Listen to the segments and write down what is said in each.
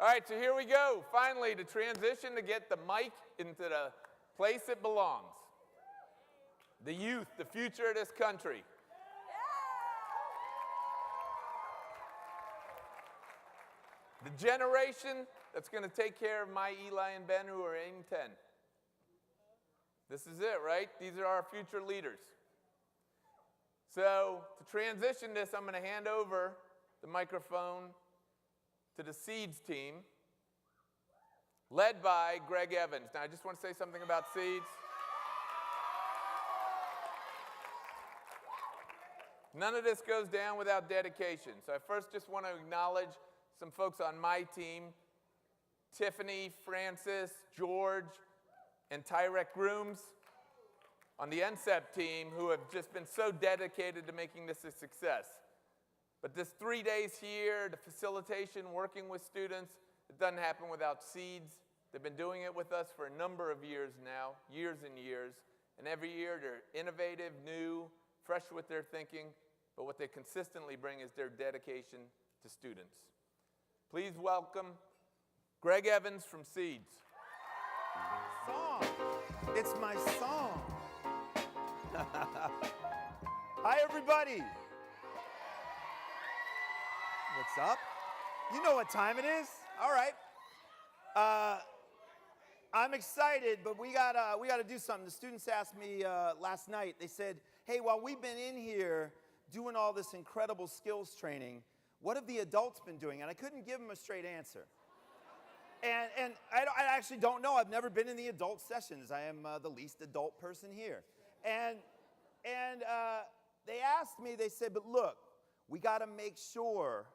All right, so here we go. Finally, to transition to get the mic into the place it belongs. The youth, the future of this country. The generation that's going to take care of my Eli and Ben who are in 10. This is it, right? These are our future leaders. So to transition this, I'm going to hand over the microphone to the Seeds team, led by Greg Evans. Now, I just want to say something about Seeds. None of this goes down without dedication. So I first just want to acknowledge some folks on my team, Tiffany, Francis, George, and Tyrek Grooms on the NCCEP team who have just been so dedicated to making this a success. But this 3 days here, the facilitation, working with students, it doesn't happen without Seeds. They've been doing it with us for a number of years now, years and years. And every year they're innovative, new, fresh with their thinking. But what they consistently bring is their dedication to students. Please welcome Greg Evans from Seeds. Song. It's my song. Hi, everybody. What's up? You know what time it is. All right. I'm excited, but we gotta do something. The students asked me last night. They said, "Hey, while we've been in here doing all this incredible skills training, what have the adults been doing?" And I couldn't give them a straight answer. And I actually don't know. I've never been in the adult sessions. I am the least adult person here. And they asked me, they said, "But look, we got to make sure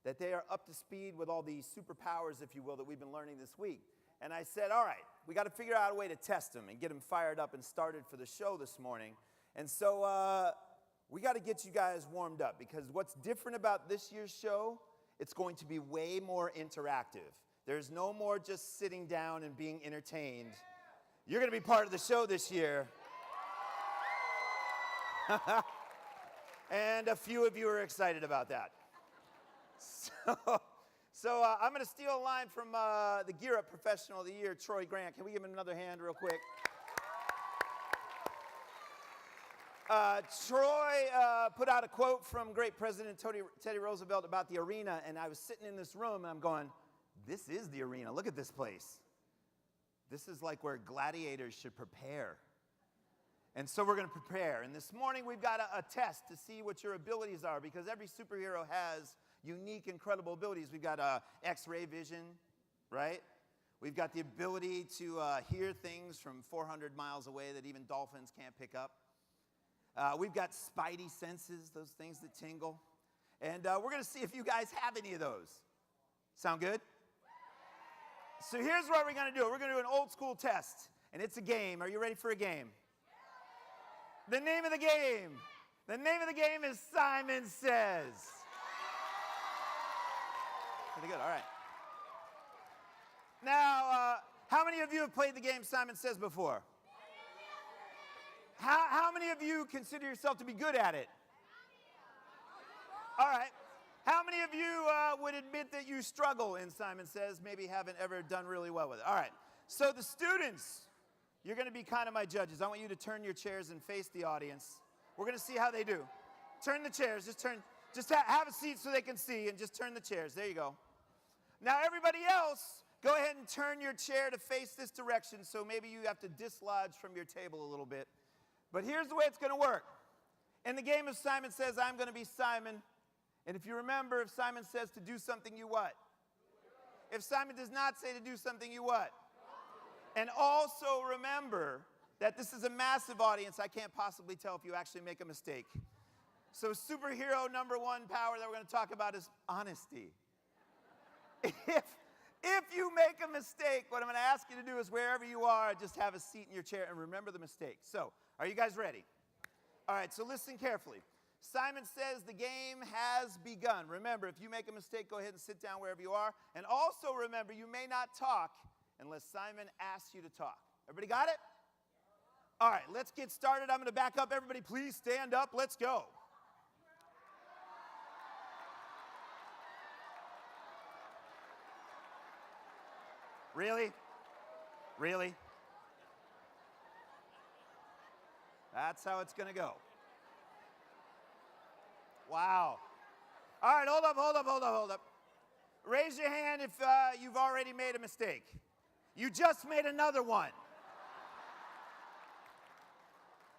that they are up to speed with all these superpowers, if you will, that we've been learning this week." And I said, all right, we got to figure out a way to test them and get them fired up and started for the show this morning. And so we got to get you guys warmed up, because what's different about this year's show, it's going to be way more interactive. There's no more just sitting down and being entertained. You're going to be part of the show this year. And a few of you are excited about that. So I'm going to steal a line from the Gear Up Professional of the Year, Troy Grant. Can we give him another hand real quick? Troy put out a quote from great President Teddy Roosevelt about the arena, and I was sitting in this room, and I'm going, this is the arena. Look at this place. This is like where gladiators should prepare. And so we're going to prepare. And this morning we've got a test to see what your abilities are, because every superhero has unique, incredible abilities. We've got X-ray vision, right? We've got the ability to hear things from 400 miles away that even dolphins can't pick up. We've got spidey senses, those things that tingle. And we're going to see if you guys have any of those. Sound good? So here's what we're going to do. We're going to do an old school test, and it's a game. Are you ready for a game? The name of the game. The name of the game is Simon Says. Pretty good, all right. Now, how many of you have played the game Simon Says before? How many of you consider yourself to be good at it? All right. How many of you would admit that you struggle in Simon Says, maybe haven't ever done really well with it? All right. So the students, you're going to be kind of my judges. I want you to turn your chairs and face the audience. We're going to see how they do. Turn the chairs. Just have a seat so they can see, and just turn the chairs. There you go. Now, everybody else, go ahead and turn your chair to face this direction, so maybe you have to dislodge from your table a little bit. But here's the way it's going to work. In the game of Simon Says, I'm going to be Simon. And if you remember, if Simon says to do something, you what? If Simon does not say to do something, you what? And also remember that this is a massive audience. I can't possibly tell if you actually make a mistake. So superhero number one power that we're going to talk about is honesty. If you make a mistake, what I'm going to ask you to do is, wherever you are, just have a seat in your chair and remember the mistake. So, are you guys ready? All right, so listen carefully. Simon Says the game has begun. Remember, if you make a mistake, go ahead and sit down wherever you are. And also remember, you may not talk unless Simon asks you to talk. Everybody got it? All right, let's get started. I'm going to back up. Everybody, please stand up. Let's go. Really? Really? That's how it's going to go. Wow. All right, hold up. Raise your hand if you've already made a mistake. You just made another one.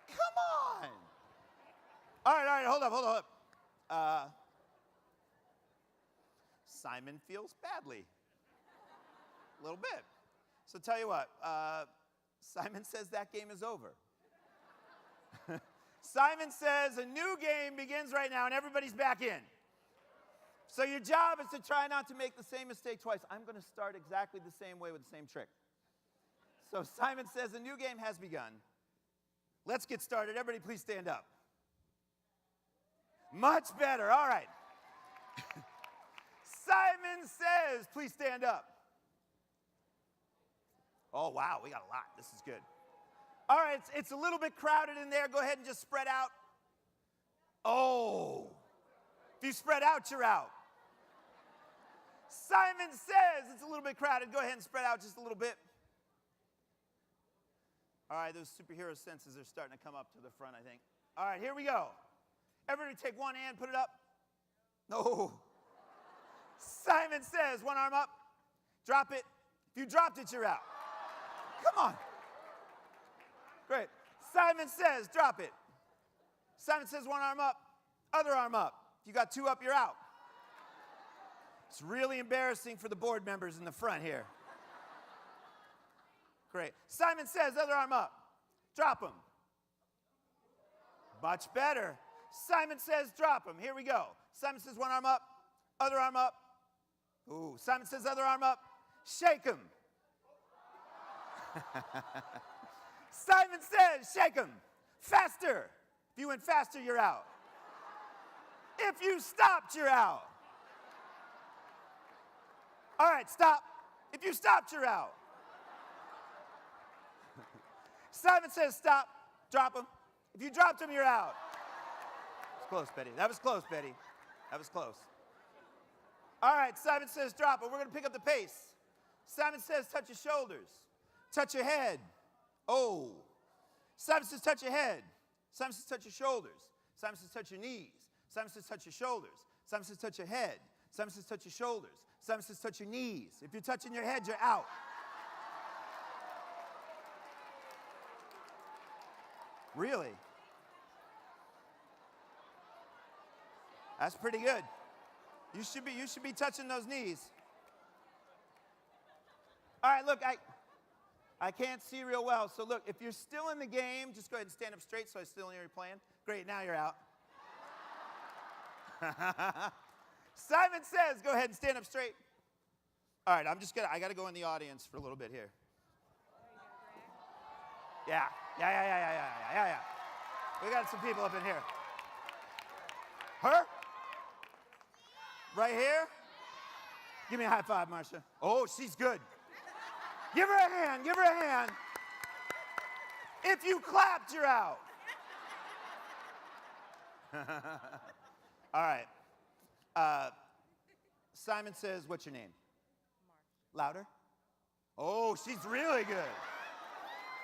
Come on. All right, hold up. Simon feels badly. A little bit. So tell you what, Simon says that game is over. Simon says a new game begins right now and everybody's back in. So your job is to try not to make the same mistake twice. I'm going to start exactly the same way with the same trick. So Simon says a new game has begun. Let's get started. Everybody please stand up. Much better. All right. Simon says, please stand up. Oh, wow, we got a lot. This is good. All right, it's a little bit crowded in there. Go ahead and just spread out. Oh, if you spread out, you're out. Simon says it's a little bit crowded. Go ahead and spread out just a little bit. All right, those superhero senses are starting to come up to the front, I think. All right, here we go. Everybody take one hand, put it up. No. Simon says, one arm up, drop it. If you dropped it, you're out. Come on. Great. Simon says, drop it. Simon says, one arm up, other arm up. If you got two up, you're out. It's really embarrassing for the board members in the front here. Great. Simon says, other arm up. Drop him. Much better. Simon says, drop him. Here we go. Simon says, one arm up, other arm up. Ooh. Simon says, other arm up. Shake him. Simon says, shake him. Faster. If you went faster, you're out. If you stopped, you're out. All right, stop. If you stopped, you're out. Simon says, stop. Drop him. If you dropped him, you're out. It's close, Betty. That was close, Betty. That was close. All right, Simon says, drop him. We're going to pick up the pace. Simon says, touch your shoulders. Touch your head. Oh. Simon says, touch your head. Simon says, touch your shoulders. Simon says, touch your knees. Simon says, touch your shoulders. Simon says, touch your head. Simon says, touch your shoulders. Simon says, touch your knees. If you're touching your head, you're out. Really? That's pretty good. You should be touching those knees. All right, look, I can't see real well. So look, if you're still in the game, just go ahead and stand up straight so I still hear you playing. Great, now you're out. Simon says, go ahead and stand up straight. All right, I got to go in the audience for a little bit here. Yeah. We got some people up in here. Her? Right here? Give me a high five, Marcia. Oh, she's good. Give her a hand. Give her a hand. If you clapped, you're out. All right. Simon says, what's your name? Mark. Louder? Oh, she's really good.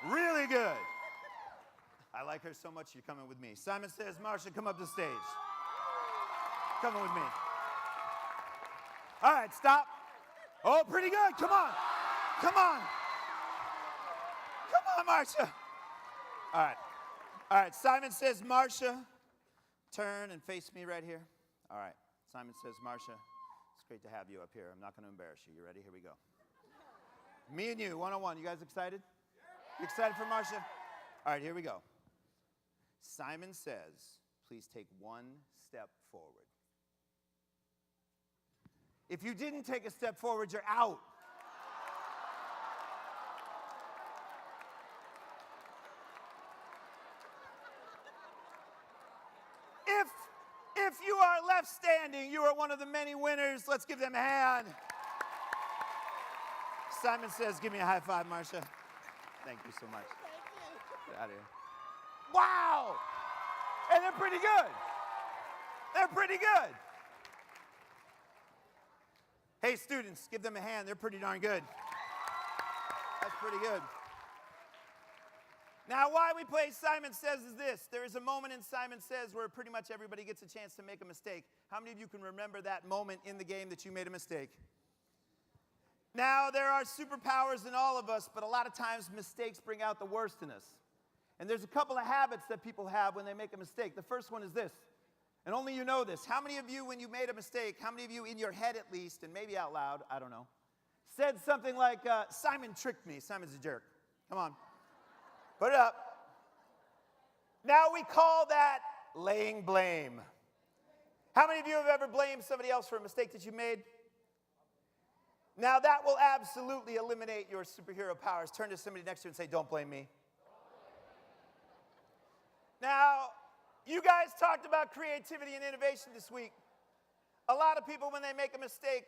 Really good. I like her so much, you're coming with me. Simon says, Marcia, come up the stage. Coming with me. All right, stop. Oh, pretty good. Come on. Come on. Come on, Marcia. All right, Simon says, Marcia, turn and face me right here. All right. Simon says, Marcia, it's great to have you up here. I'm not going to embarrass you. You ready? Here we go. Me and you, one-on-one. You guys excited? You excited for Marcia? All right, here we go. Simon says, please take one step forward. If you didn't take a step forward, you're out. If you are left standing, you are one of the many winners. Let's give them a hand. Simon says, give me a high five, Marcia. Thank you so much. Get out of here. Wow! And they're pretty good. They're pretty good. Hey, students, give them a hand. They're pretty darn good. That's pretty good. Now, why we play Simon Says is this. There is a moment in Simon Says where pretty much everybody gets a chance to make a mistake. How many of you can remember that moment in the game that you made a mistake? Now, there are superpowers in all of us, but a lot of times mistakes bring out the worst in us. And there's a couple of habits that people have when they make a mistake. The first one is this, and only you know this. How many of you, when you made a mistake, how many of you in your head at least, and maybe out loud, I don't know, said something like, Simon tricked me. Simon's a jerk. Come on. Put it up. Now we call that laying blame. How many of you have ever blamed somebody else for a mistake that you made? Now that will absolutely eliminate your superhero powers. Turn to somebody next to you and say, don't blame me. Now, you guys talked about creativity and innovation this week. A lot of people, when they make a mistake,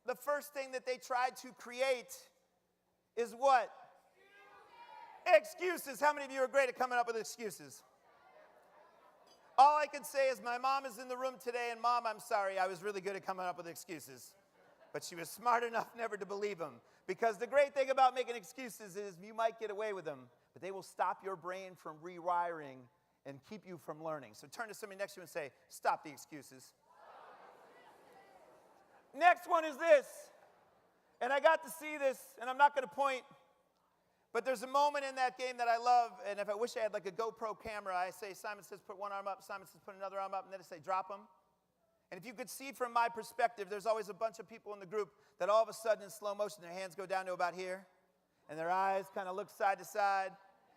the first thing that they try to create is what? Excuses. How many of you are great at coming up with excuses? All I can say is my mom is in the room today, and Mom, I'm sorry, I was really good at coming up with excuses. But she was smart enough never to believe them. Because the great thing about making excuses is you might get away with them, but they will stop your brain from rewiring and keep you from learning. So turn to somebody next to you and say, stop the excuses. Next one is this. And I got to see this, and I'm not going to point, but there's a moment in that game that I love, and if I wish I had like a GoPro camera, I say, Simon says, put one arm up, Simon says, put another arm up, and then I say, drop them. And if you could see from my perspective, there's always a bunch of people in the group that all of a sudden in slow motion, their hands go down to about here, and their eyes kind of look side to side,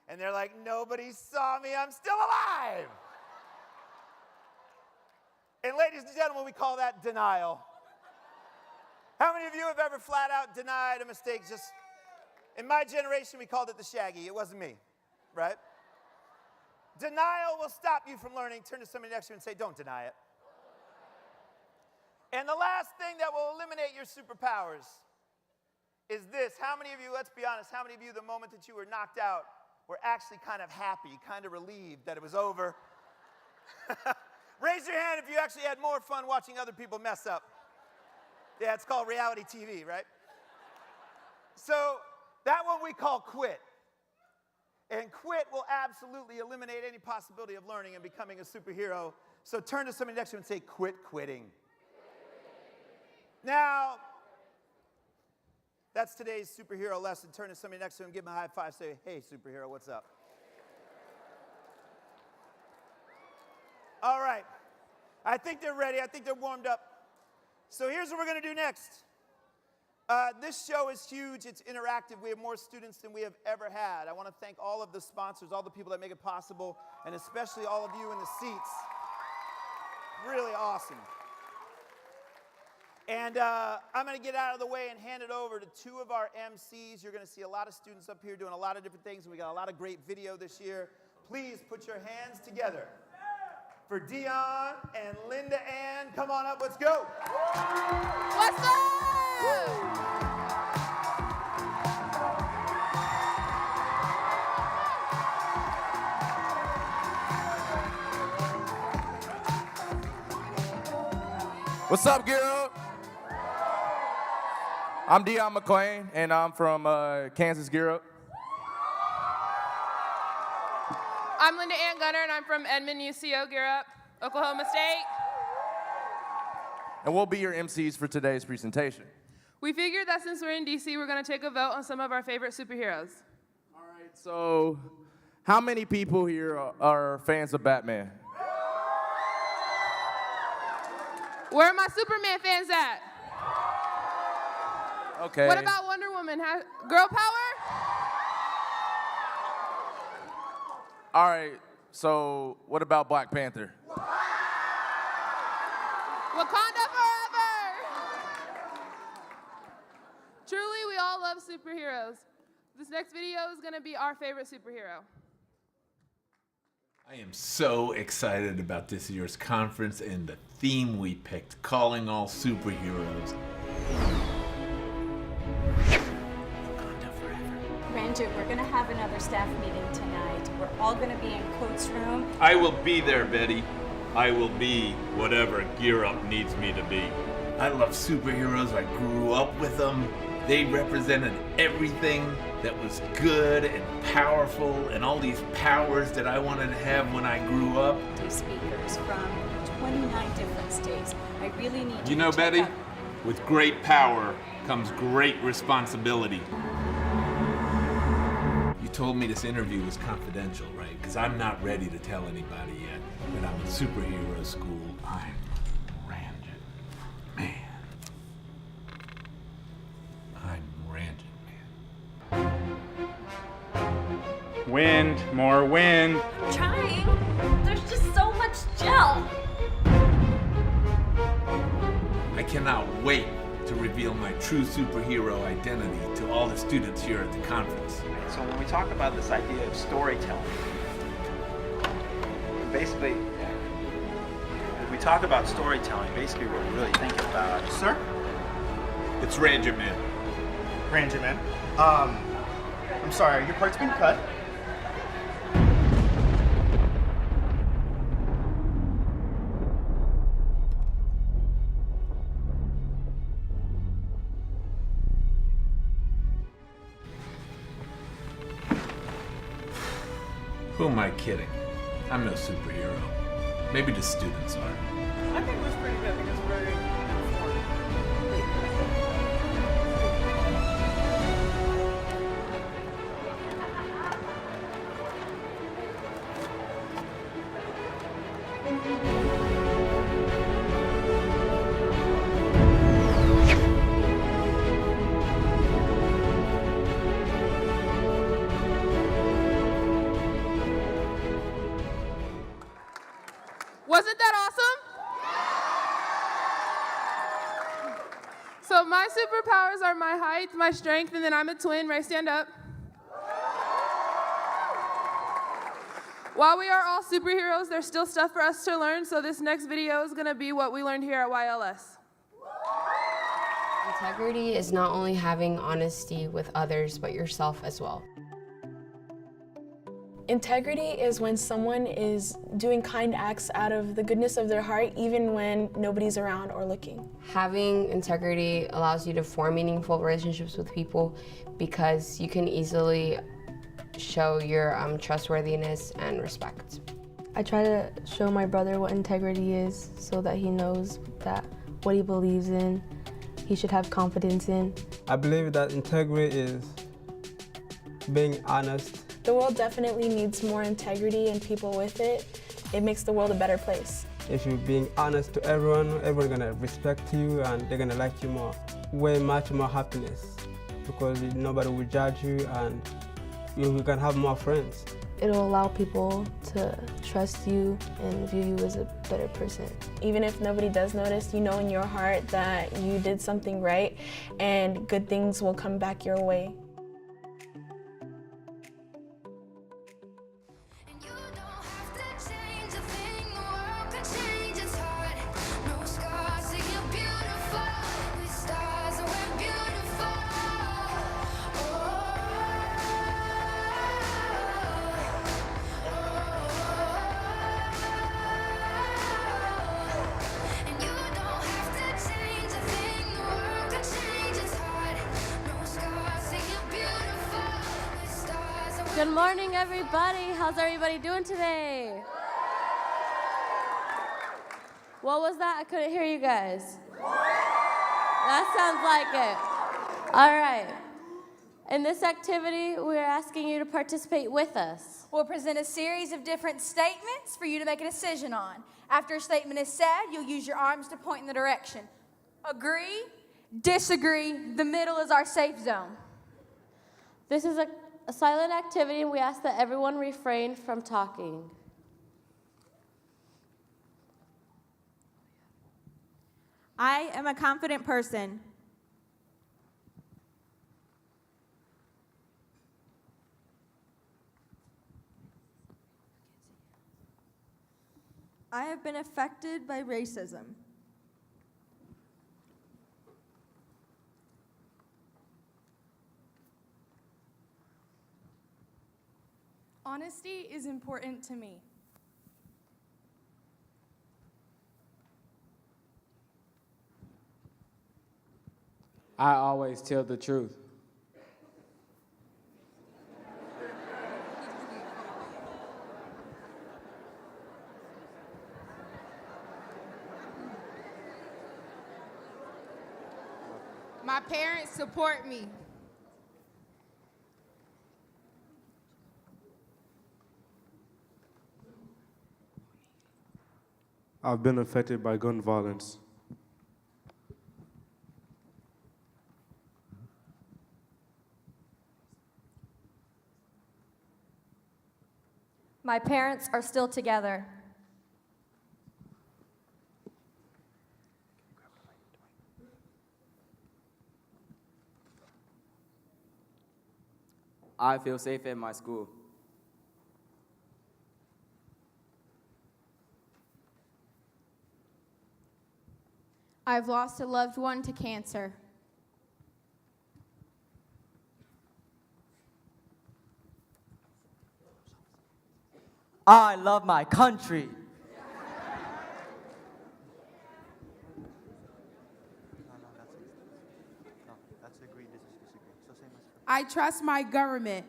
and they're like, nobody saw me, I'm still alive. And ladies and gentlemen, we call that denial. How many of you have ever flat out denied a mistake? Just in my generation, we called it the Shaggy. It wasn't me, right? Denial will stop you from learning. Turn to somebody next to you and say, don't deny it. And the last thing that will eliminate your superpowers is this. How many of you, let's be honest, how many of you, the moment that you were knocked out, were actually kind of happy, kind of relieved that it was over? Raise your hand if you actually had more fun watching other people mess up. Yeah, it's called reality TV, right? So that one we call quit. And quit will absolutely eliminate any possibility of learning and becoming a superhero. So turn to somebody next to you and say, quit quitting. Now, that's today's superhero lesson. Turn to somebody next to him, give him a high five, say, hey, superhero, what's up? All right. I think they're ready. I think they're warmed up. So here's what we're going to do next. This show is huge. It's interactive. We have more students than we have ever had. I want to thank all of the sponsors, all the people that make it possible, and especially all of you in the seats. Really awesome. And I'm going to get out of the way and hand it over to two of our MCs. You're going to see a lot of students up here doing a lot of different things. We got a lot of great video this year. Please put your hands together for Dion and Linda Ann. Come on up, let's go. What's up? What's up, girl? I'm Dion McClain, and I'm from Kansas, Gear Up. I'm Linda Ann Gunner, and I'm from Edmond UCO, Gear Up, Oklahoma State. And we'll be your MCs for today's presentation. We figured that since we're in DC, we're going to take a vote on some of our favorite superheroes. All right, so how many people here are fans of Batman? Where are my Superman fans at? Okay. What about Wonder Woman? Girl power? All right, so what about Black Panther? Wakanda forever! Truly, we all love superheroes. This next video is going to be our favorite superhero. I am so excited about this year's conference and the theme we picked, calling all superheroes. Ranger, we're going to have another staff meeting tonight. We're all going to be in Coates' room. I will be there, Betty. I will be whatever Gear Up needs me to be. I love superheroes. I grew up with them. They represented everything that was good and powerful and all these powers that I wanted to have when I grew up. Speakers from 29 different states. I really need You know, to check Betty, out- with great power comes great responsibility. You told me this interview was confidential, right? Because I'm not ready to tell anybody yet that I'm a superhero school. I'm Ranjit, man. I'm Ranjit, man. Wind, more wind. Trying. There's just so much gel. I cannot wait to reveal my true superhero identity to all the students here at the conference. So when we talk about this idea of storytelling, basically, when we talk about storytelling, basically what we're really thinking about. Sir? It's Ranger Man. Ranger man. I'm sorry, are your parts being cut? Who am I kidding? I'm no superhero. Maybe the students are. I think it was pretty good. I think it was very informative. Wasn't that awesome? So my superpowers are my height, my strength, and then I'm a twin. Ray, stand up. While we are all superheroes, there's still stuff for us to learn, so this next video is gonna be what we learned here at YLS. Integrity is not only having honesty with others, but yourself as well. Integrity is when someone is doing kind acts out of the goodness of their heart, even when nobody's around or looking. Having integrity allows you to form meaningful relationships with people because you can easily show your trustworthiness and respect. I try to show my brother what integrity is so that he knows that what he believes in, he should have confidence in. I believe that integrity is being honest. The world definitely needs more integrity and people with it. It makes the world a better place. If you're being honest to everyone, everyone's gonna respect you and they're gonna like you more. Way much more happiness because nobody will judge you and you can have more friends. It'll allow people to trust you and view you as a better person. Even if nobody does notice, you know in your heart that you did something right and good things will come back your way. Good morning, everybody. How's everybody doing today? What was that? I couldn't hear you guys. That sounds like it. All right. In this activity, we're asking you to participate with us. We'll present a series of different statements for you to make a decision on. After a statement is said, you'll use your arms to point in the direction. Agree, disagree, the middle is our safe zone. This is a silent activity, and we ask that everyone refrain from talking. I am a confident person. I have been affected by racism. Honesty is important to me. I always tell the truth. My parents support me. I've been affected by gun violence. My parents are still together. I feel safe in my school. I've lost a loved one to cancer. I love my country. I trust my government.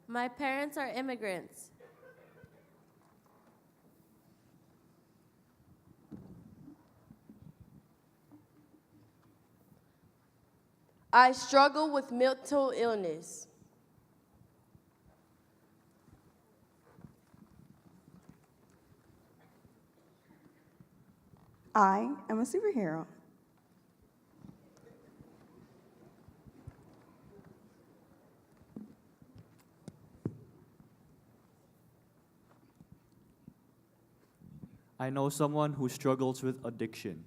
My parents are immigrants. I struggle with mental illness. I am a superhero. I know someone who struggles with addiction.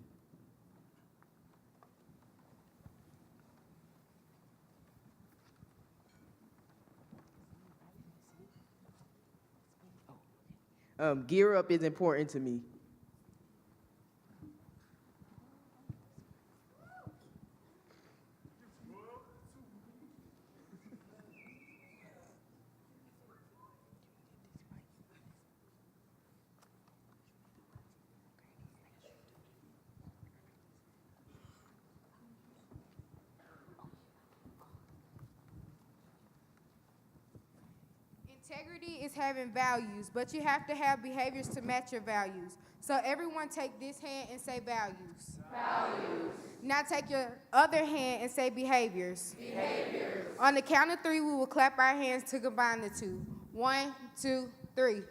Gear Up is important to me. Integrity is having values, but you have to have behaviors to match your values. So everyone take this hand and say values. Values. Now take your other hand and say behaviors. Behaviors. On the count of 3, we will clap our hands to combine the two. 1, 2, 3.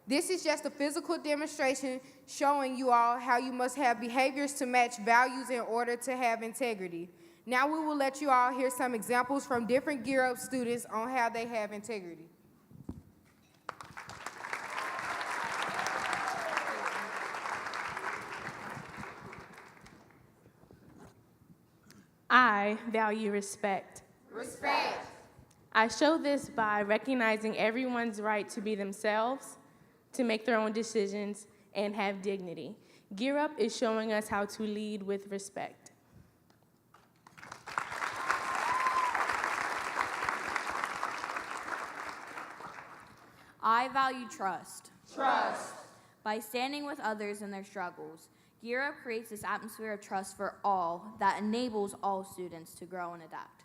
This is just a physical demonstration showing you all how you must have behaviors to match values in order to have integrity. Now we will let you all hear some examples from different Gear Up students on how they have integrity. I value respect. Respect. I show this by recognizing everyone's right to be themselves, to make their own decisions, and have dignity. Gear Up is showing us how to lead with respect. I value trust. Trust. By standing with others in their struggles, Gear Up creates this atmosphere of trust for all that enables all students to grow and adapt.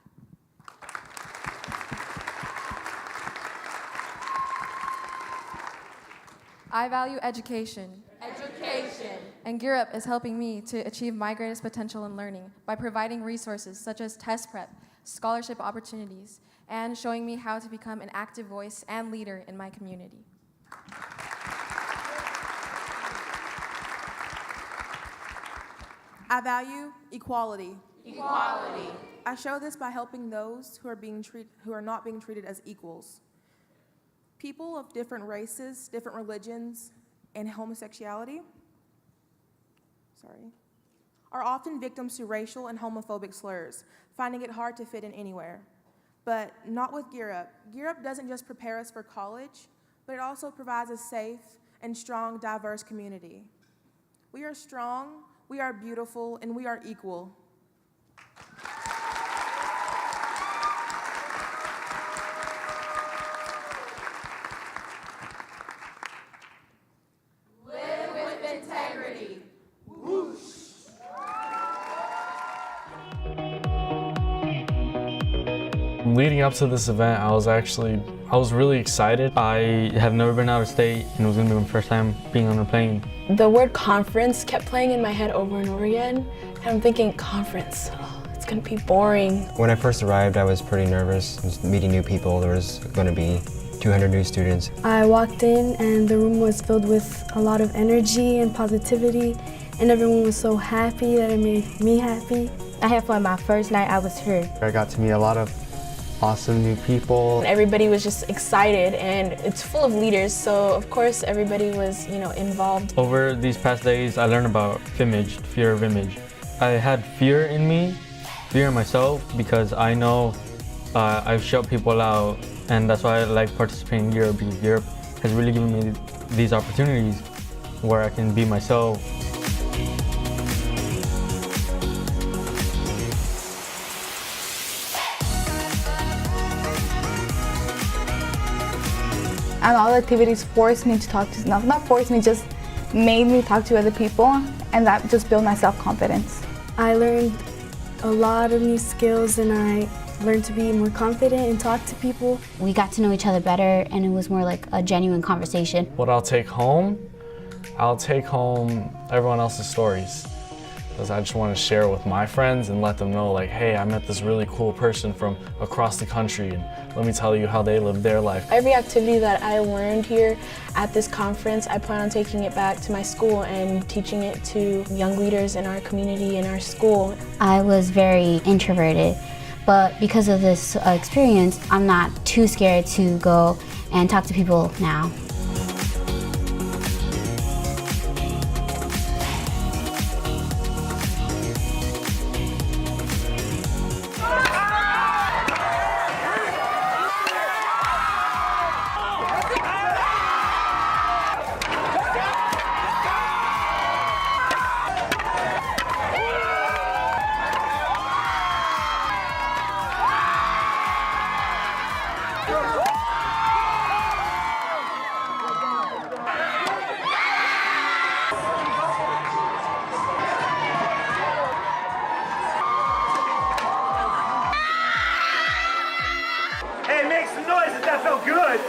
I value education. Education. And Gear Up is helping me to achieve my greatest potential in learning by providing resources such as test prep, scholarship opportunities, and showing me how to become an active voice and leader in my community. I value equality. Equality. I show this by helping those who are not being treated as equals. People of different races, different religions, and homosexuality are often victims to racial and homophobic slurs, finding it hard to fit in anywhere. But not with Gear Up. Gear Up doesn't just prepare us for college, but it also provides a safe and strong, diverse community. We are strong, we are beautiful, and we are equal. Live with integrity. Whoosh. Leading up to this event, I was actually I was really excited. I have never been out of state, and it was gonna be my first time being on a plane. The word conference kept playing in my head over and over again, and I'm thinking, conference, it's gonna be boring. When I first arrived, I was pretty nervous. I was meeting new people. There was gonna be 200 new students. I walked in and the room was filled with a lot of energy and positivity, and everyone was so happy that it made me happy. I had fun my first night I was here. I got to meet a lot of awesome new people. Everybody was just excited, and it's full of leaders, so of course everybody was, involved. Over these past days, I learned about image, fear of image. I had fear in me, fear in myself, because I know I've shut people out, and that's why I like participating in Europe, because Europe has really given me these opportunities where I can be myself. And all the activities forced me to talk to, not forced me, just made me talk to other people, and that just built my self-confidence. I learned a lot of new skills, and I learned to be more confident and talk to people. We got to know each other better, and it was more like a genuine conversation. What I'll take home everyone else's stories. Because I just want to share with my friends and let them know, like, hey, I met this really cool person from across the country, and let me tell you how they live their life. Every activity that I learned here at this conference, I plan on taking it back to my school and teaching it to young leaders in our community, in our school. I was very introverted, but because of this experience, I'm not too scared to go and talk to people now. Hey, make some noise if that felt good.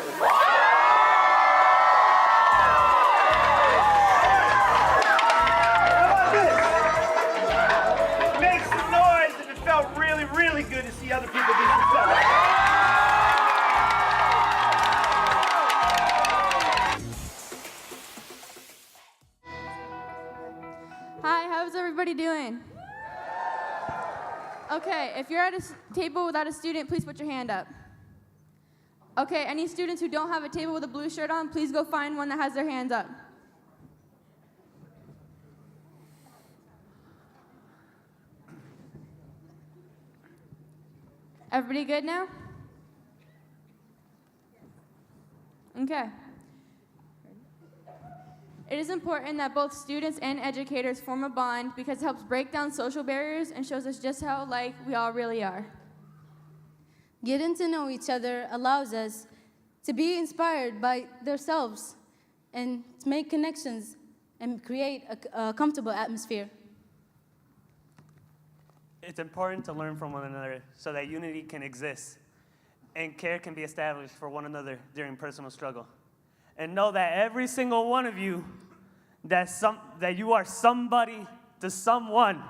How about this? Make some noise if it felt really, really good to see other people be themselves. Hi, how's everybody doing? Okay, if you're at a table without a student, please put your hand up. Okay, any students who don't have a table with a blue shirt on, please go find one that has their hands up. Everybody good now? Okay. It is important that both students and educators form a bond because it helps break down social barriers and shows us just how alike we all really are. Getting to know each other allows us to be inspired by themselves and to make connections and create a comfortable atmosphere. It's important to learn from one another so that unity can exist and care can be established for one another during personal struggle. And know that every single one of you, that you are somebody to someone.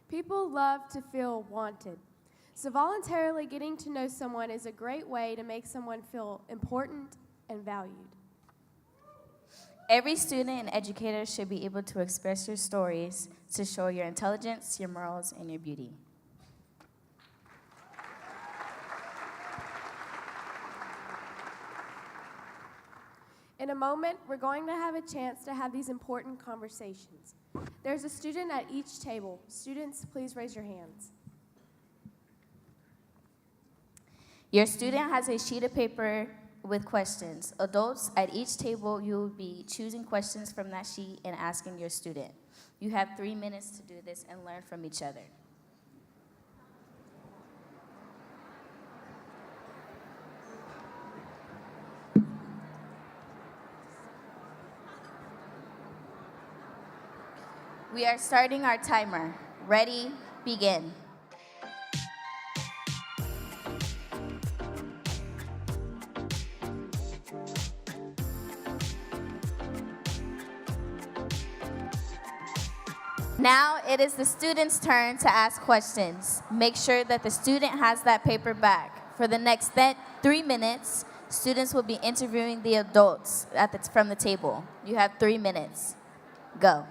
People love to feel wanted. So voluntarily getting to know someone is a great way to make someone feel important and valued. Every student and educator should be able to express your stories to show your intelligence, your morals, and your beauty. In a moment, we're going to have a chance to have these important conversations. There's a student at each table. Students, please raise your hands. Your student has a sheet of paper with questions. Adults, at each table, you will be choosing questions from that sheet and asking your student. You have 3 minutes to do this and learn from each other. We are starting our timer. Ready, begin. Now it is the student's turn to ask questions. Make sure that the student has that paper back. For the next 3 minutes, students will be interviewing the adults from the table. You have 3 minutes. Go.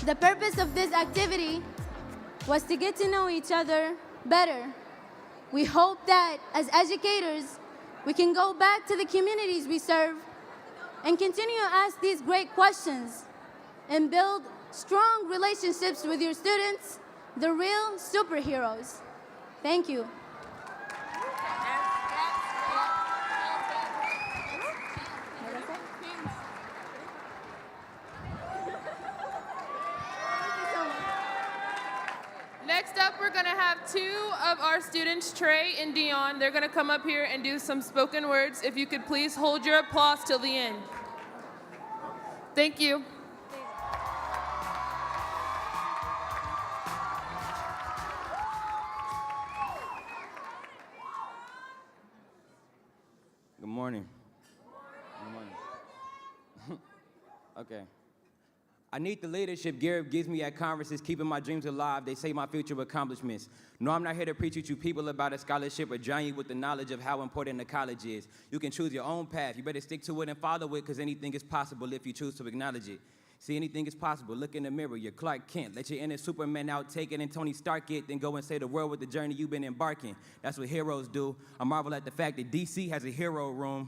The purpose of this activity was to get to know each other better. We hope that as educators, we can go back to the communities we serve and continue to ask these great questions and build strong relationships with your students, the real superheroes. Thank you. Next up, we're gonna have 2 of our students, Trey and Dion. They're gonna come up here and do some spoken words. If you could please hold your applause till the end. Thank you. Good morning. Good morning. Okay. I need the leadership Garrett gives me at conferences, keeping my dreams alive. They say my future accomplishments. No, I'm not here to preach to you people about a scholarship or drown you with the knowledge of how important the college is. You can choose your own path. You better stick to it and follow it, because anything is possible if you choose to acknowledge it. See, anything is possible. Look in the mirror. You're Clark Kent. Let your inner Superman out, take it, and Tony Stark it, then go and save the world with the journey you've been embarking. That's what heroes do. I marvel at the fact that DC has a hero room.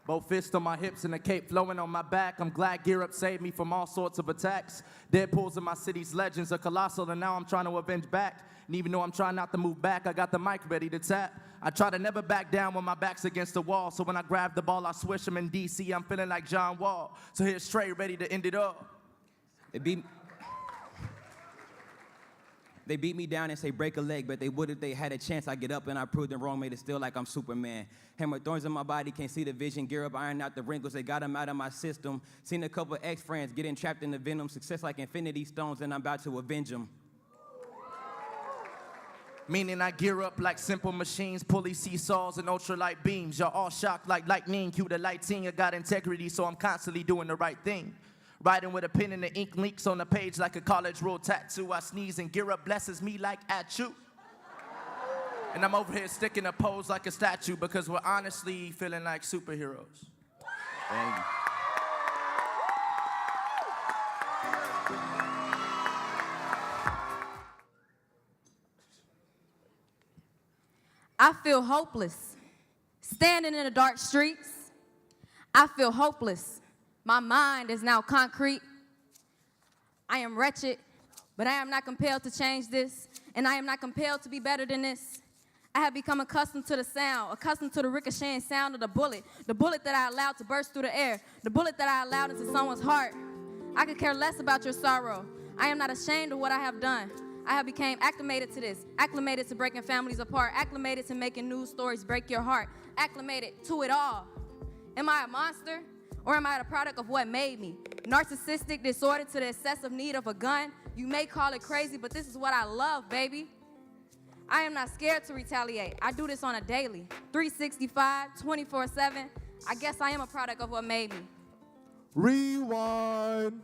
Both fists on my hips and a cape flowing on my back. I'm glad Gear Up saved me from all sorts of attacks. Deadpool's in my city's legends are colossal, and now I'm trying to avenge back. And even though I'm trying not to move back, I got the mic ready to tap. I try to never back down when my back's against the wall. So when I grab the ball, I swish him in DC. I'm feeling like John Wall. So here's Trey ready to end it all. They beat me down and say break a leg, but they would if they had a chance. I get up and I prove them wrong, made it still like I'm Superman. Hammer thorns in my body, can't see the vision. Gear up, iron out the wrinkles, they got them out of my system. Seen a couple ex-friends getting trapped in the venom. Success like infinity stones, and I'm about to avenge them. Meaning I gear up like simple machines, pulley seesaws and ultralight beams. Y'all all shocked like lightning, cue the lighting. I got integrity, so I'm constantly doing the right thing. Writing with a pen and the ink leaks on the page like a college rule tattoo. I sneeze and Gear Up blesses me like achoo. And I'm over here sticking a pose like a statue because we're honestly feeling like superheroes. Thank you. I feel hopeless, standing in the dark streets. I feel hopeless. My mind is now concrete. I am wretched, but I am not compelled to change this, and I am not compelled to be better than this. I have become accustomed to the sound, accustomed to the ricocheting sound of the bullet that I allowed to burst through the air, the bullet that I allowed into someone's heart. I could care less about your sorrow. I am not ashamed of what I have done. I have become acclimated to this, acclimated to breaking families apart, acclimated to making news stories break your heart, acclimated to it all. Am I a monster, or am I the product of what made me? Narcissistic, disordered to the excessive need of a gun? You may call it crazy, but this is what I love, baby. I am not scared to retaliate. I do this on a daily, 365, 24/7. I guess I am a product of what made me. Rewind.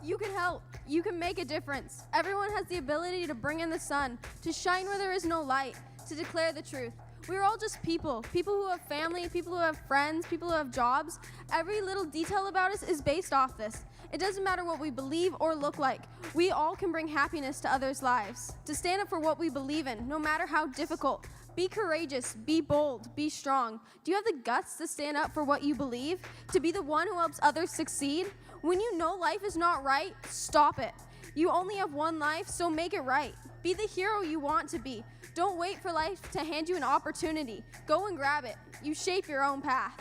You can help. You can make a difference. Everyone has the ability to bring in the sun, to shine where there is no light, to declare the truth. We're all just people who have family, people who have friends, people who have jobs. Every little detail about us is based off this. It doesn't matter what we believe or look like. We all can bring happiness to others' lives. To stand up for what we believe in, no matter how difficult. Be courageous, be bold, be strong. Do you have the guts to stand up for what you believe? To be the one who helps others succeed? When you know life is not right, stop it. You only have one life, so make it right. Be the hero you want to be. Don't wait for life to hand you an opportunity. Go and grab it. You shape your own path.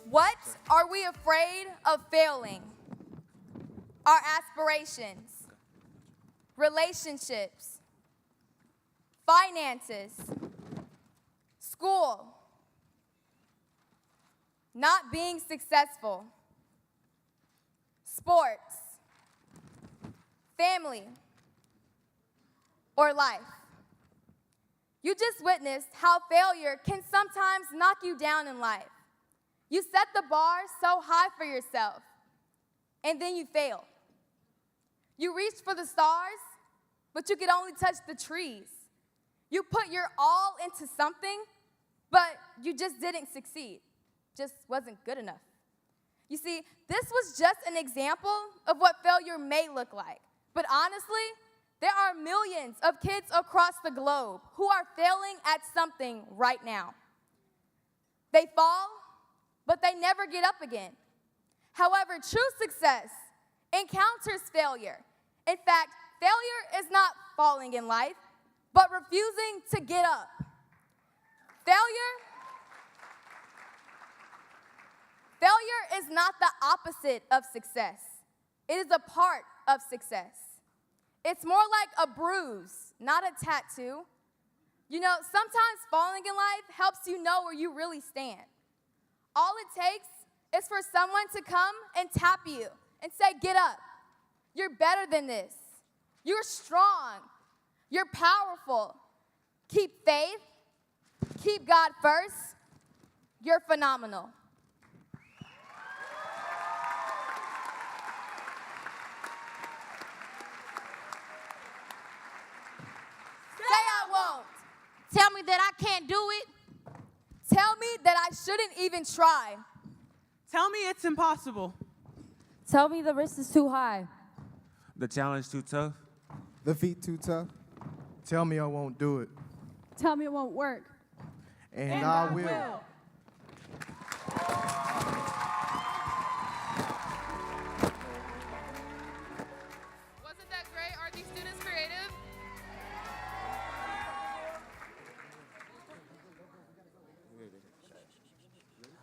What are we afraid of failing? Our aspirations, relationships, finances, school, not being successful, sports, family, or life. You just witnessed how failure can sometimes knock you down in life. You set the bar so high for yourself, and then you fail. You reached for the stars, but you could only touch the trees. You put your all into something, but you just didn't succeed. Just wasn't good enough. You see, this was just an example of what failure may look like. But honestly, there are millions of kids across the globe who are failing at something right now. They fall, but they never get up again. However, true success encounters failure. In fact, failure is not falling in life, but refusing to get up. Failure is not the opposite of success. It is a part of success. It's more like a bruise, not a tattoo. You know, sometimes falling in life helps you know where you really stand. All it takes is for someone to come and tap you and say, get up. You're better than this. You're strong. You're powerful. Keep faith. Keep God first. You're phenomenal. Say I won't. Tell me that I can't do it. Tell me that I shouldn't even try. Tell me it's impossible. Tell me the risk is too high. The challenge too tough. The feat too tough. Tell me I won't do it. Tell me it won't work. And I will. Wasn't that great? Aren't these students creative?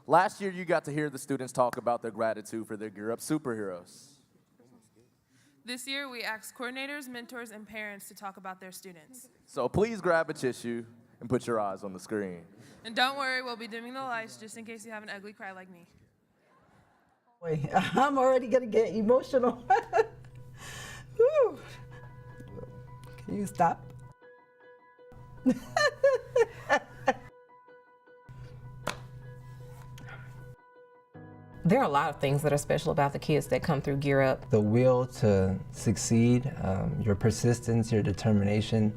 Last year, you got to hear the students talk about their gratitude for their Gear Up superheroes. This year, we asked coordinators, mentors, and parents to talk about their students. So please grab a tissue and put your eyes on the screen. And don't worry, we'll be dimming the lights just in case you have an ugly cry like me. Wait, I'm already gonna get emotional. Whew. Can you stop? There are a lot of things that are special about the kids that come through Gear Up. The will to succeed, your persistence, your determination,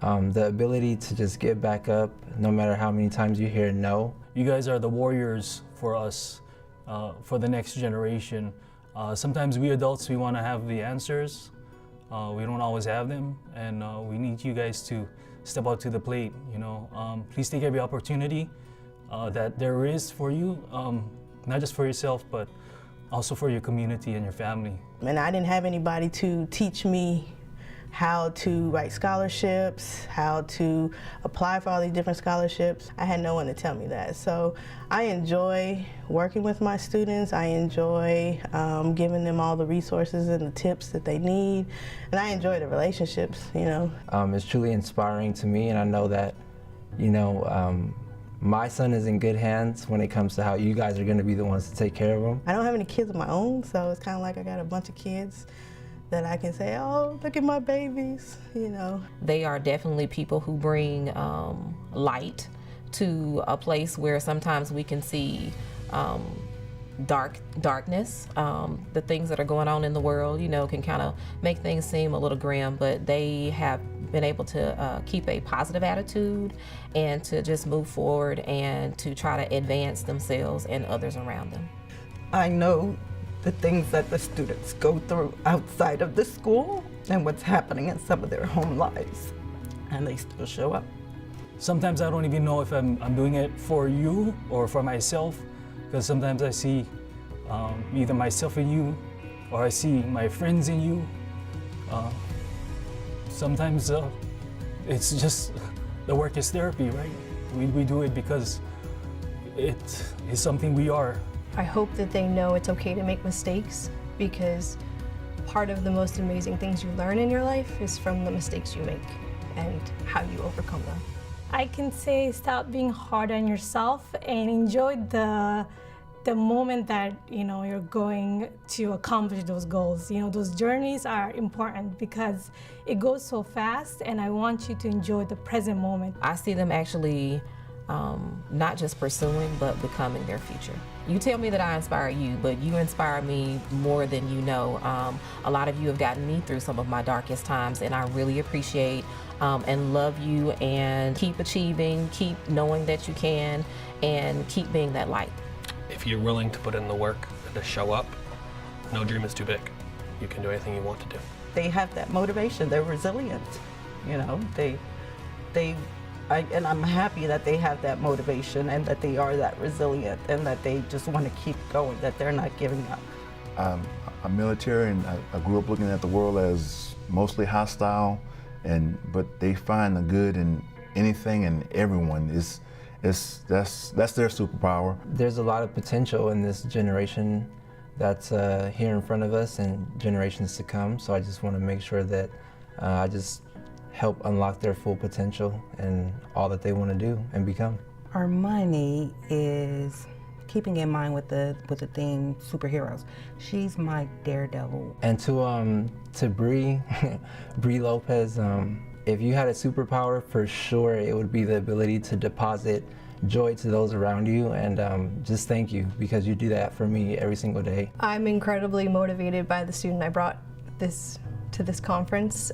the ability to just get back up no matter how many times you hear no. You guys are the warriors for us, for the next generation. Sometimes we adults, we want to have the answers. We don't always have them, and we need you guys to step out to the plate. You know, please take every opportunity that there is for you. Not just for yourself, but also for your community and your family. And I didn't have anybody to teach me how to write scholarships, how to apply for all these different scholarships. I had no one to tell me that. So I enjoy working with my students. I enjoy giving them all the resources and the tips that they need. And I enjoy the relationships, you know. It's truly inspiring to me, and I know that, you know, my son is in good hands when it comes to how you guys are going to be the ones to take care of him. I don't have any kids of my own, so it's kind of like I got a bunch of kids that I can say, oh, look at my babies, you know. They are definitely people who bring light to a place where sometimes we can see darkness. The things that are going on in the world, you know, can kind of make things seem a little grim, but they have been able to keep a positive attitude and to just move forward and to try to advance themselves and others around them. I know the things that the students go through outside of the school and what's happening in some of their home lives, and they still show up. Sometimes I don't even know if I'm doing it for you or for myself, because sometimes I see either myself in you or I see my friends in you. Sometimes it's just the work is therapy, right? We do it because it is something we are. I hope that they know it's okay to make mistakes, because part of the most amazing things you learn in your life is from the mistakes you make and how you overcome them. I can say stop being hard on yourself and enjoy the moment that you're going to accomplish those goals. Those journeys are important because it goes so fast, and I want you to enjoy the present moment. I see them actually not just pursuing, but becoming their future. You tell me that I inspire you, but you inspire me more than you know. A lot of you have gotten me through some of my darkest times, and I really appreciate and love you, and keep achieving, keep knowing that you can, and keep being that light. If you're willing to put in the work and to show up, no dream is too big. You can do anything you want to do. They have that motivation. They're resilient. And I'm happy that they have that motivation and that they are that resilient and that they just want to keep going, that they're not giving up. I'm military, and I grew up looking at the world as mostly hostile, but they find the good in anything and everyone. That's their superpower. There's a lot of potential in this generation that's here in front of us and generations to come. So I just want to make sure that I just help unlock their full potential and all that they want to do and become. Armani is keeping in mind with the theme superheroes. She's my daredevil. And to Bree, Bree Lopez, if you had a superpower, for sure it would be the ability to deposit joy to those around you, and just thank you, because you do that for me every single day. I'm incredibly motivated by the student I brought to this conference.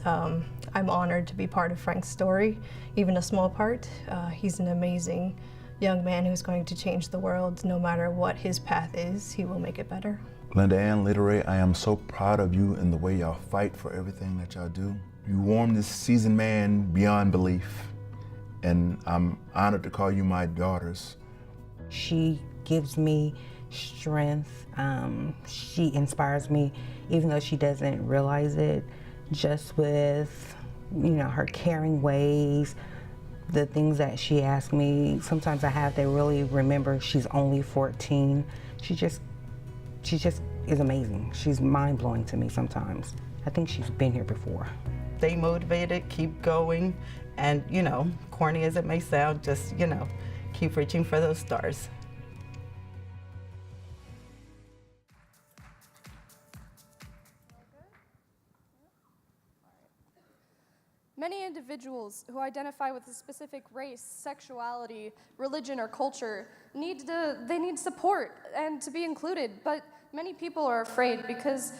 I'm honored to be part of Frank's story, even a small part. He's an amazing young man who's going to change the world. No matter what his path is, he will make it better. Linda Ann, Literary, I am so proud of you and the way y'all fight for everything that y'all do. You warm this seasoned man beyond belief, and I'm honored to call you my daughters. She gives me strength. She inspires me, even though she doesn't realize it, just with her caring ways, the things that she asks me. Sometimes I have to really remember she's only 14. She just is amazing. She's mind-blowing to me sometimes. I think she's been here before. Stay motivated, keep going, and corny as it may sound, just keep reaching for those stars. Many individuals who identify with a specific race, sexuality, religion, or culture need support and to be included, but many people are afraid because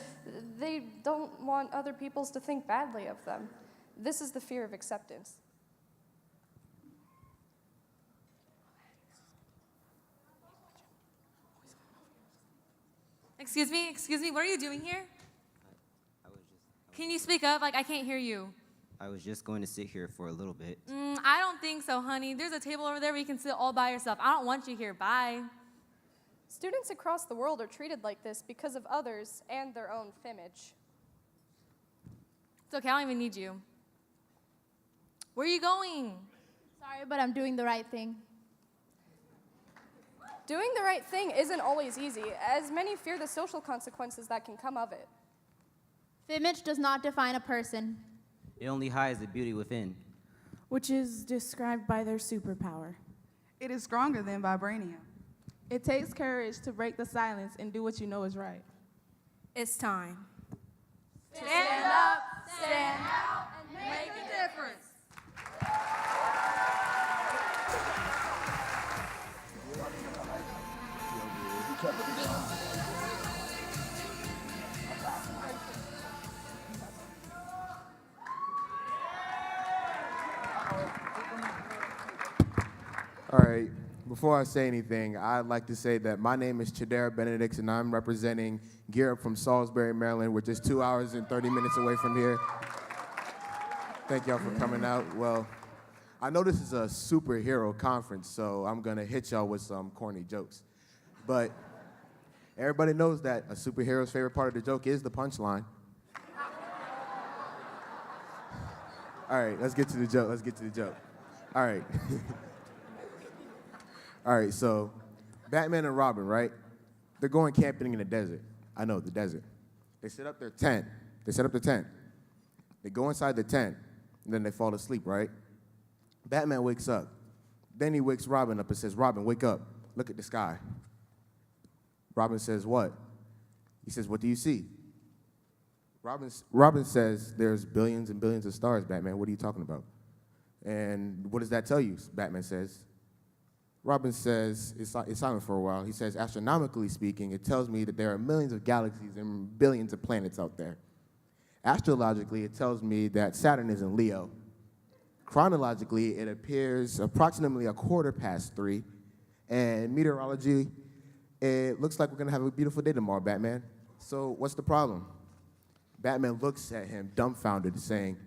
they don't want other people to think badly of them. This is the fear of acceptance. Excuse me, what are you doing here? Can you speak up? I can't hear you. I was just going to sit here for a little bit. I don't think so, honey. There's a table over there where you can sit all by yourself. I don't want you here. Bye. Students across the world are treated like this because of others and their own image. It's okay, I don't even need you. Where are you going? Sorry, but I'm doing the right thing. Doing the right thing isn't always easy, as many fear the social consequences that can come of it. Image does not define a person. It only hides the beauty within. Which is described by their superpower. It is stronger than vibranium. It takes courage to break the silence and do what you know is right. It's time. Stand up, stand out, and make a difference. All right, before I say anything, I'd like to say that my name is Chidera Benedicts, and I'm representing Gear Up from Salisbury, Maryland. We're just 2 hours and 30 minutes away from here. Thank y'all for coming out. Well, I know this is a superhero conference, so I'm gonna hit y'all with some corny jokes. But everybody knows that a superhero's favorite part of the joke is the punchline. All right, let's get to the joke. All right. All right, so Batman and Robin, right? They're going camping in the desert. I know, the desert. They set up their tent. They go inside the tent, and then they fall asleep, right? Batman wakes up. Then he wakes Robin up and says, Robin, wake up. Look at the sky. Robin says, what? He says, what do you see? Robin says, there's billions and billions of stars, Batman. What are you talking about? And what does that tell you? Batman says. Robin says, it's silent for a while. He says, astronomically speaking, it tells me that there are millions of galaxies and billions of planets out there. Astrologically, it tells me that Saturn is in Leo. Chronologically, it appears approximately 3:15. And meteorology, it looks like we're gonna have a beautiful day tomorrow, Batman. So what's the problem? Batman looks at him, dumbfounded, saying,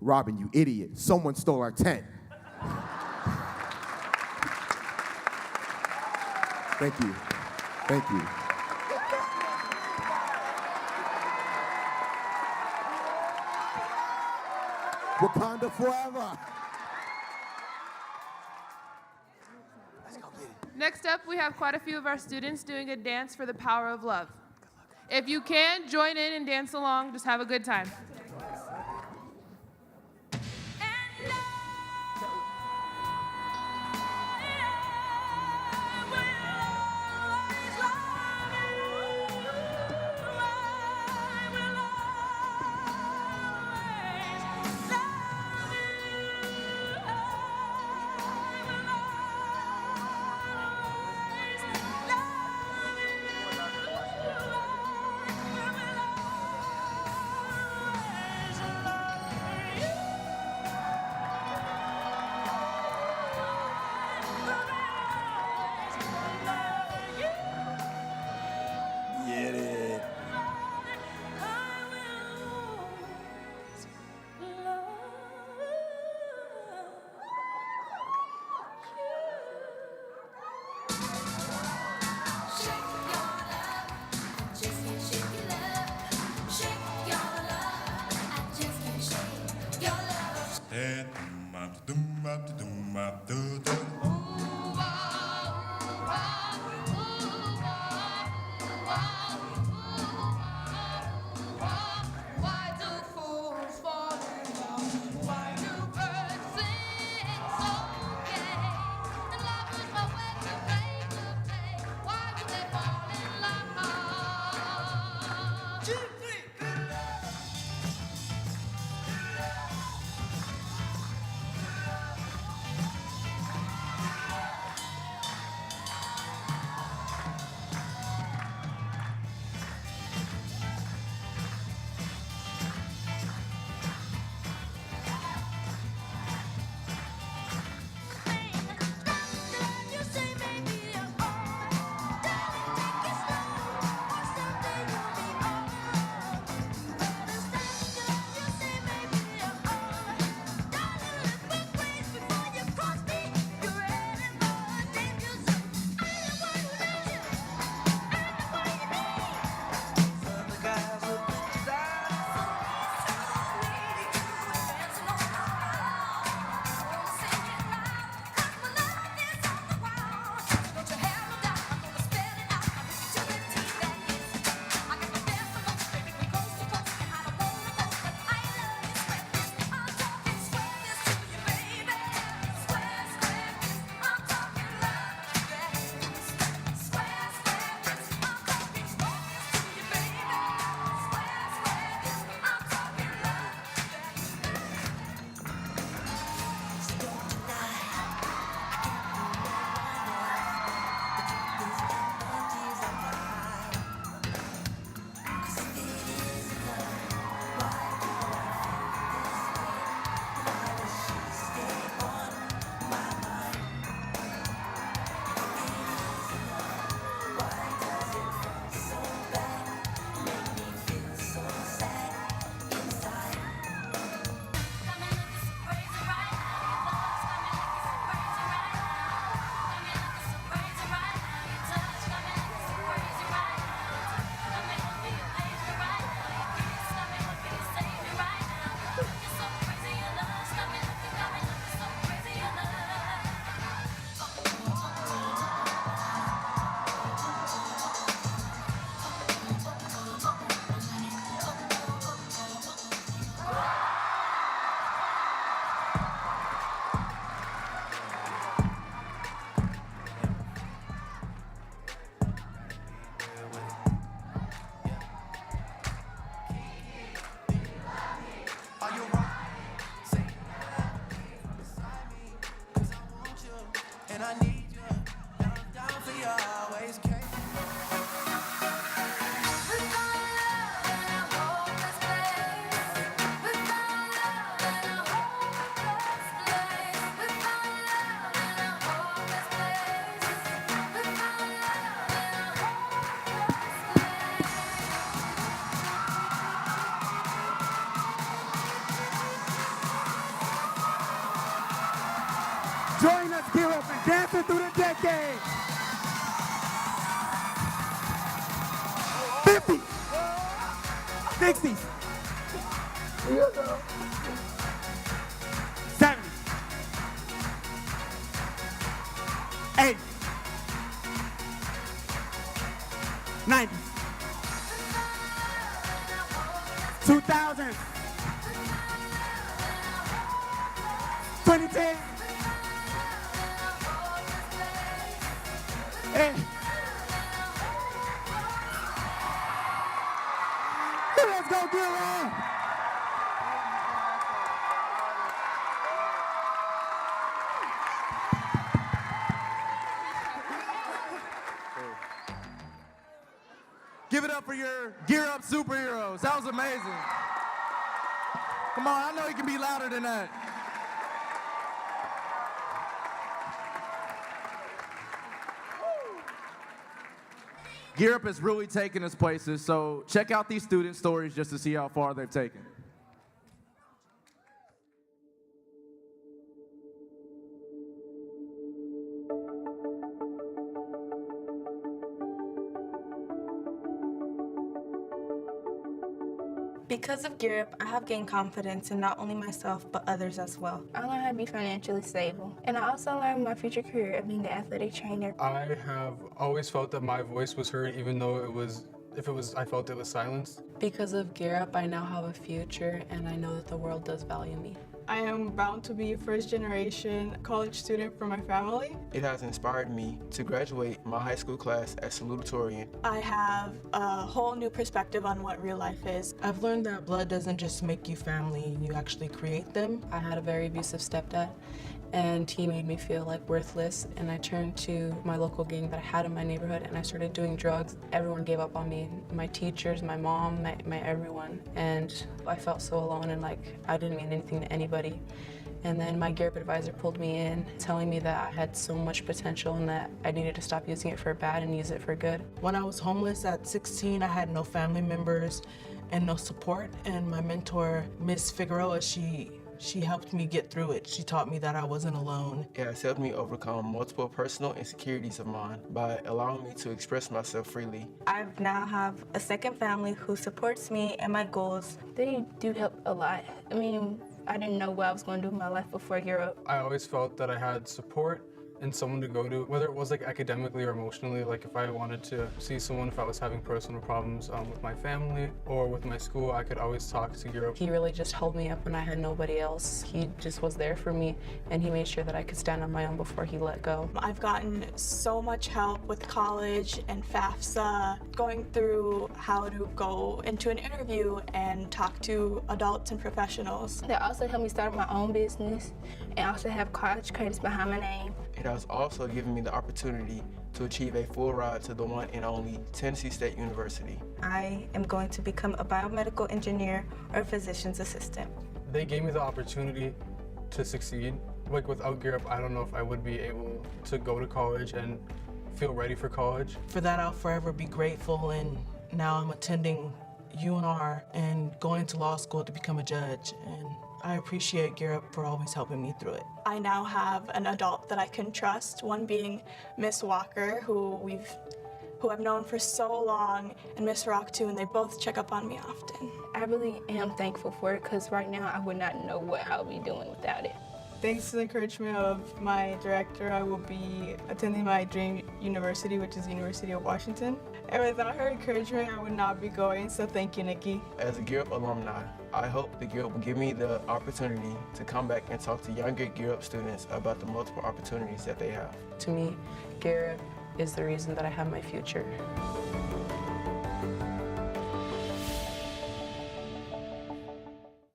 Robin, you idiot, someone stole our tent. Thank you. Wakanda forever. Next up, we have quite a few of our students doing a dance for the power of love. If you can, join in and dance along. Just have a good time. Gear Up and Dancing Through the Decade. 50s, 60s, 70s, 80s, 90s, 2000s, 2010s. Hey. Let's go, Gear Up! Give it up for your Gear Up superheroes. That was amazing. Come on, I know you can be louder than that. Gear Up is really taking us places, so check out these student stories just to see how far they've taken. Because of Gear Up, I have gained confidence in not only myself, but others as well. I learned how to be financially stable. And I also learned my future career of being an athletic trainer. I have always felt that my voice was heard, even though I felt it was silenced. Because of Gear Up, I now have a future, and I know that the world does value me. I am bound to be a first-generation college student for my family. It has inspired me to graduate my high school class as salutatorian. I have a whole new perspective on what real life is. I've learned that blood doesn't just make you family, you actually create them. I had a very abusive stepdad, and he made me feel like worthless, and I turned to my local gang that I had in my neighborhood, and I started doing drugs. Everyone gave up on me, my teachers, my mom, my everyone, and I felt so alone and like I didn't mean anything to anybody. And then my Gear Up advisor pulled me in, telling me that I had so much potential and that I needed to stop using it for bad and use it for good. When I was homeless at 16, I had no family members and no support, and my mentor, Miss Figueroa, she helped me get through it. She taught me that I wasn't alone. It has helped me overcome multiple personal insecurities of mine by allowing me to express myself freely. I now have a second family who supports me and my goals. They do help a lot. I mean, I didn't know what I was going to do with my life before Gear Up. I always felt that I had support and someone to go to, whether it was like academically or emotionally. Like if I wanted to see someone, if I was having personal problems with my family or with my school, I could always talk to Gear Up. He really just held me up when I had nobody else. He just was there for me, and he made sure that I could stand on my own before he let go. I've gotten so much help with college and FAFSA, going through how to go into an interview and talk to adults and professionals. They also helped me start my own business and also have college credits behind my name. It has also given me the opportunity to achieve a full ride to the one and only Tennessee State University. I am going to become a biomedical engineer or a physician's assistant. They gave me the opportunity to succeed. Like without Gear Up, I don't know if I would be able to go to college and feel ready for college. For that, I'll forever be grateful, and now I'm attending UNR and going to law school to become a judge. And I appreciate Gear Up for always helping me through it. I now have an adult that I can trust, one being Miss Walker, who I've known for so long, and Miss Rock too, and they both check up on me often. I really am thankful for it because right now I would not know what I would be doing without it. Thanks to the encouragement of my director, I will be attending my dream university, which is the University of Washington. And without her encouragement, I would not be going, so thank you, Nikki. As a Gear Up alumni, I hope the Gear Up will give me the opportunity to come back and talk to younger Gear Up students about the multiple opportunities that they have. To me, Gear Up is the reason that I have my future.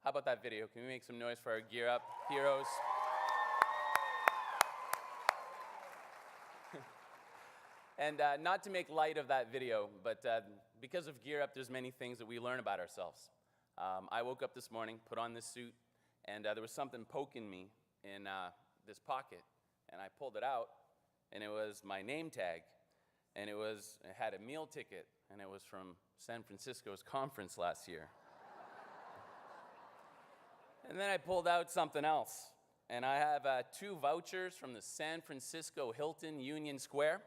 How about that video? Can we make some noise for our Gear Up heroes? And not to make light of that video, but because of Gear Up, there's many things that we learn about ourselves. I woke up this morning, put on this suit, and there was something poking me in this pocket, and I pulled it out, and it was my name tag, and it had a meal ticket, and it was from San Francisco's conference last year. And then I pulled out something else, and I have 2 vouchers from the San Francisco Hilton Union Square.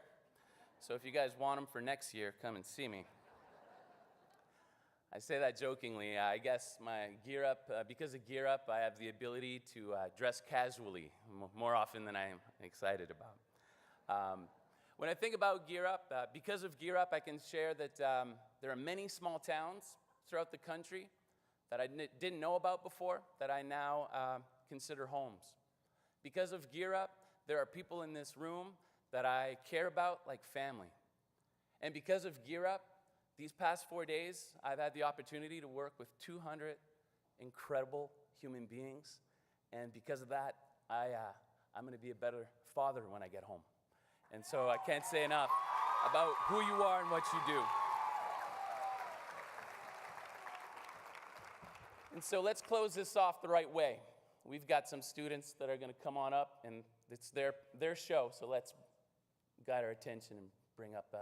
So if you guys want them for next year, come and see me. I say that jokingly. I guess my Gear Up, because of Gear Up, I have the ability to dress casually more often than I am excited about. When I think about Gear Up, because of Gear Up, I can share that there are many small towns throughout the country that I didn't know about before that I now consider homes. Because of Gear Up, there are people in this room that I care about like family. And because of Gear Up, these past 4 days, I've had the opportunity to work with 200 incredible human beings. And because of that, I'm going to be a better father when I get home. And so I can't say enough about who you are and what you do. And so let's close this off the right way. We've got some students that are going to come on up, and it's their show. So let's guide our attention and bring up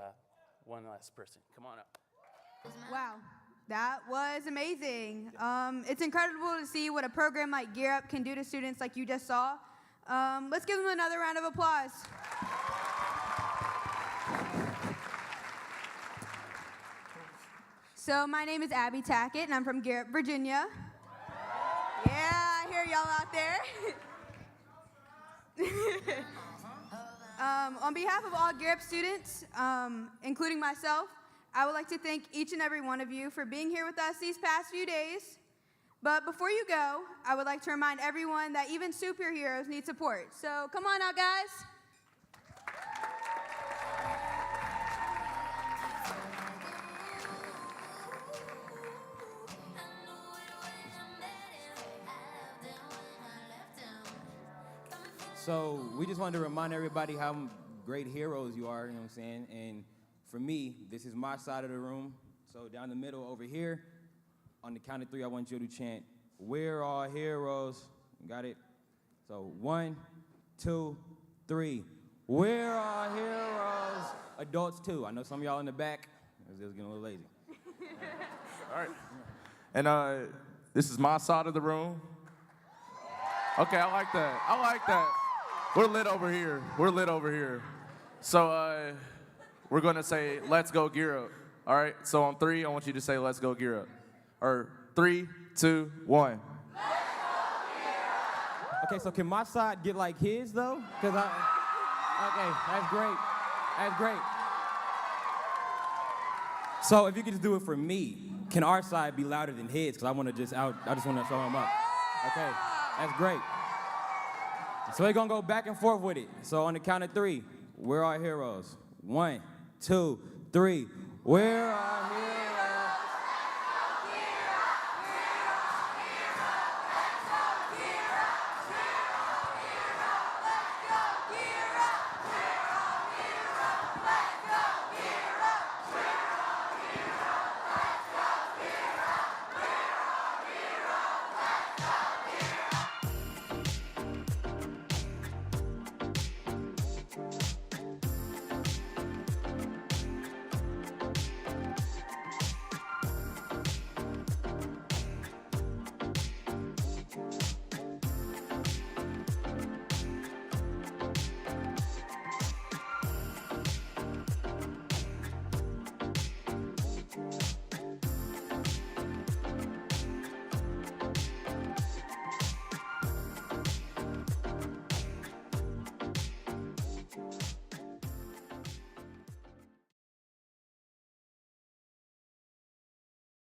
one last person. Come on up. Wow, that was amazing. It's incredible to see what a program like Gear Up can do to students like you just saw. Let's give them another round of applause. So my name is Abby Tackett, and I'm from Gear Up, Virginia. Yeah, I hear y'all out there. On behalf of all Gear Up students, including myself, I would like to thank each and every one of you for being here with us these past few days. But before you go, I would like to remind everyone that even superheroes need support. So come on out, guys. So we just wanted to remind everybody how great heroes you are, you know what I'm saying? And for me, this is my side of the room. So down the middle over here, on the count of 3, I want you to chant, "We're all heroes." Got it? So 1, 2, 3. We're all heroes. Adults too. I know some of y'all in the back, it's just getting a little lazy. All right. And this is my side of the room. Okay, I like that. I like that. We're lit over here. We're lit over here. So we're going to say, "Let's go Gear Up." All right? So on 3, I want you to say, "Let's go Gear Up." Or 3, 2, 1. Let's go Gear Up. Okay, so can my side get like his, though? Okay, that's great. That's great. So if you could just do it for me, can our side be louder than his? Because I just want to show him up. Okay, that's great. So we're going to go back and forth with it. So on the count of 3, we're our heroes. 1, 2, 3. We're our